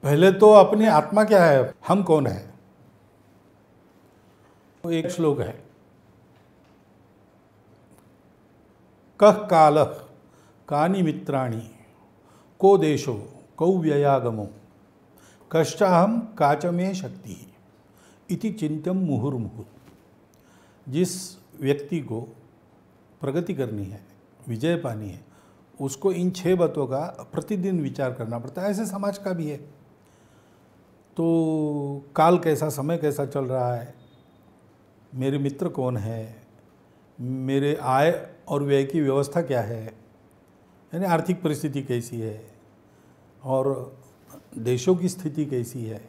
पहले तो अपनी आत्मा क्या है, हम कौन है। तो एक श्लोक है, कः कालः कानि मित्राणि को देशो कौ व्ययागमो कश्चाहम काच में शक्ति इति चिंत्यम मुहुर्मुहुः। जिस व्यक्ति को प्रगति करनी है, विजय पानी है, उसको इन 6 बातों का प्रतिदिन विचार करना पड़ता है। ऐसे समाज का भी है। तो काल कैसा, समय कैसा चल रहा है, मेरे मित्र कौन है, मेरे आय और व्यय की व्यवस्था क्या है, यानी आर्थिक परिस्थिति कैसी है और देशों की स्थिति कैसी है।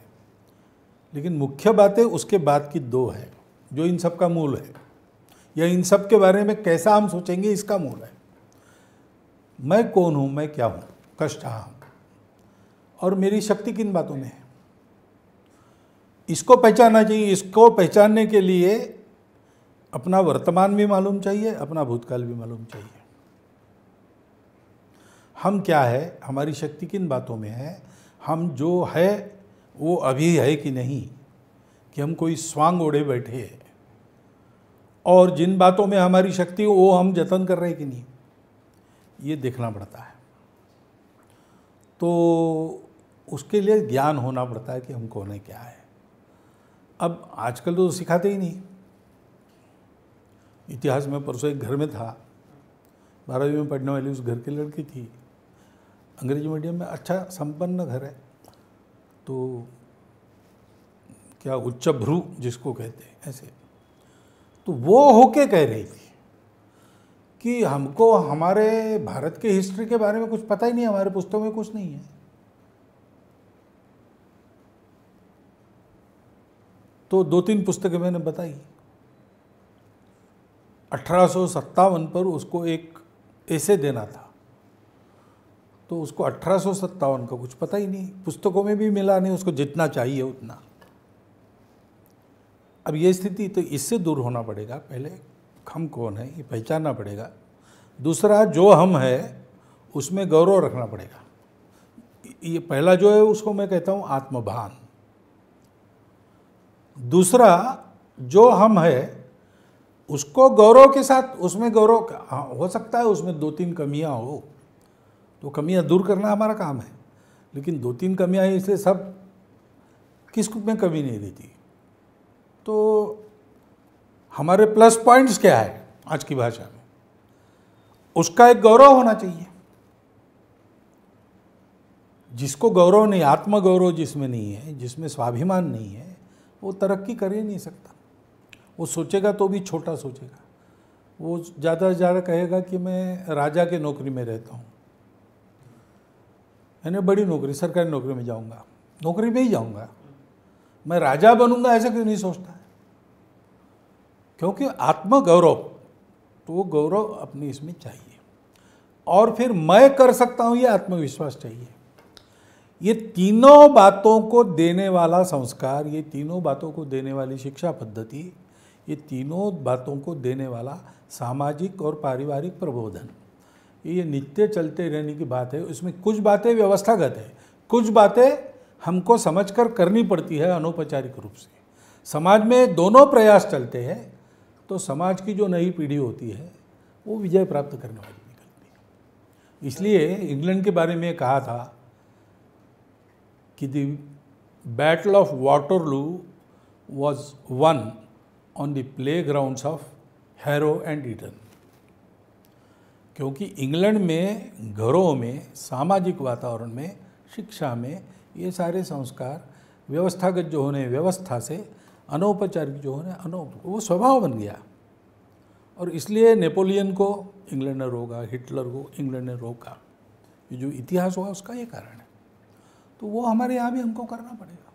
लेकिन मुख्य बातें उसके बाद की 2 है जो इन सब का मूल है, या इन सब के बारे में कैसा हम सोचेंगे इसका मूल है। मैं कौन हूँ, मैं क्या हूँ, कष्टाहम, और मेरी शक्ति किन बातों में है, इसको पहचानना चाहिए। इसको पहचानने के लिए अपना वर्तमान भी मालूम चाहिए, अपना भूतकाल भी मालूम चाहिए। हम क्या है, हमारी शक्ति किन बातों में है, हम जो है वो अभी है कि नहीं, कि हम कोई स्वांग ओढ़े बैठे हैं, और जिन बातों में हमारी शक्ति हो वो हम जतन कर रहे हैं कि नहीं, ये देखना पड़ता है। तो उसके लिए ज्ञान होना पड़ता है कि हम कौन है, क्या है। अब आजकल तो सिखाते ही नहीं। इतिहास में परसों एक घर में था, 12वीं में पढ़ने वाली उस घर की लड़की थी, अंग्रेजी मीडियम में, अच्छा संपन्न घर है, तो क्या उच्च भ्रू जिसको कहते हैं ऐसे। तो वो होके कह रही थी कि हमको हमारे भारत के हिस्ट्री के बारे में कुछ पता ही नहीं, हमारे पुस्तकों में कुछ नहीं है। तो 2-3 पुस्तकें मैंने बताई। 1857 पर उसको एक ऐसे देना था, तो उसको 1857 का कुछ पता ही नहीं, पुस्तकों में भी मिला नहीं उसको जितना चाहिए उतना। अब ये स्थिति, तो इससे दूर होना पड़ेगा। पहले हम कौन है ये पहचानना पड़ेगा। दूसरा, जो हम है उसमें गौरव रखना पड़ेगा। ये पहला जो है उसको मैं कहता हूँ आत्मभान। दूसरा, जो हम है उसको गौरव के साथ, उसमें गौरव हो सकता है उसमें 2-3 कमियां हो, तो कमियां दूर करना हमारा काम है। लेकिन 2-3 कमियां इसलिए सब किस में कमी नहीं रहती। तो हमारे प्लस पॉइंट्स क्या है आज की भाषा में, उसका एक गौरव होना चाहिए। जिसको गौरव नहीं, आत्मगौरव जिसमें नहीं है, जिसमें स्वाभिमान नहीं है, वो तरक्की कर ही नहीं सकता। वो सोचेगा तो भी छोटा सोचेगा। वो ज़्यादा से ज़्यादा कहेगा कि मैं राजा के नौकरी में रहता हूँ, यानी बड़ी नौकरी, सरकारी नौकरी में जाऊँगा, नौकरी में ही जाऊँगा, मैं राजा बनूंगा, ऐसा क्यों नहीं सोचता है। क्योंकि आत्मगौरव, तो वो गौरव अपनी इसमें चाहिए। और फिर मैं कर सकता हूँ, ये आत्मविश्वास चाहिए। ये तीनों बातों को देने वाला संस्कार, ये तीनों बातों को देने वाली शिक्षा पद्धति, ये तीनों बातों को देने वाला सामाजिक और पारिवारिक प्रबोधन, ये नित्य चलते रहने की बात है। उसमें कुछ बातें व्यवस्थागत है, कुछ बातें हमको समझकर करनी पड़ती है अनौपचारिक रूप से। समाज में दोनों प्रयास चलते हैं तो समाज की जो नई पीढ़ी होती है वो विजय प्राप्त करने वाली निकलती है। इसलिए इंग्लैंड के बारे में कहा था कि the battle of Waterloo was won on the playgrounds of Harrow and Eton. क्योंकि इंग्लैंड में घरों में, सामाजिक वातावरण में, शिक्षा में ये सारे संस्कार व्यवस्थागत जो होने व्यवस्था से, अनौपचारिक जो होने वो स्वभाव बन गया। और इसलिए नेपोलियन को इंग्लैंड ने रोका, हिटलर को इंग्लैंड ने रोका। ये जो इतिहास हुआ उसका ये कारण है। तो वो हमारे यहाँ भी हमको करना पड़ेगा।